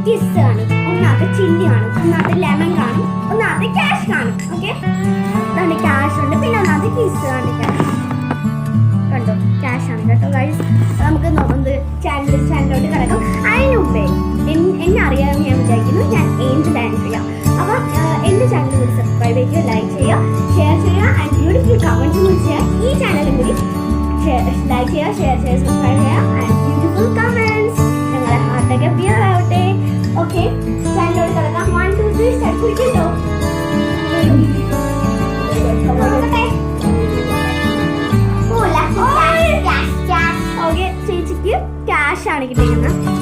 Kiss കാണും, ഒന്നാമത്തെ chilli കാണും, ഒന്നാമത്തെ ലെമൺ കാണും, ഒന്നാമത്തെ ക്യാഷ് കാണും. ഓക്കെ, അതാണ് ക്യാഷ് ഉണ്ട്. പിന്നെ ഒന്നാമത്തെ കിസ് കാണും. ക്യാഷ് കണ്ടോ, ക്യാഷ് ആണ് കേട്ടോ ഗൈസ്. നമുക്ക് ചാനലിലോട്ട് കിടക്കും. അതിന് മുമ്പേ എന്നെ അറിയാമെന്ന് ഞാൻ വിചാരിക്കുന്നു. ഞാൻ ഏഞ്ചൽ ആൻഡ്രിയ. അപ്പം എൻ്റെ ചാനൽ കൂടി സബ്സ്ക്രൈബ് ചെയ്യുക, ലൈക്ക് ചെയ്യുക, ഷെയർ ചെയ്യുക, ആൻഡ് ബ്യൂട്ടിഫുൾ കമൻറ്റ്സ് കൂടി ചെയ്യുക. ഈ ചാനലും കൂടി ലൈക്ക് ചെയ്യുക, ഷെയർ ചെയ്യുക, സബ്സ്ക്രൈബ് ചെയ്യുക, ആൻഡ് ബ്യൂട്ടിഫുൾ കമൻറ്റ്സ്. ഞങ്ങളെ ഹാർട്ടൊക്കെ ക്ലിയർ ആവട്ടെ. ഓക്കെ, ചാനലിലോട്ട് കിടക്കാം. 1 2 3 സ്റ്റാർട്ട്. കുടിക്കട്ടോ. ഓക്കെ, ചേച്ചിക്ക് ക്യാഷ് ആണ് കിട്ടിയിരിക്കുന്നത്.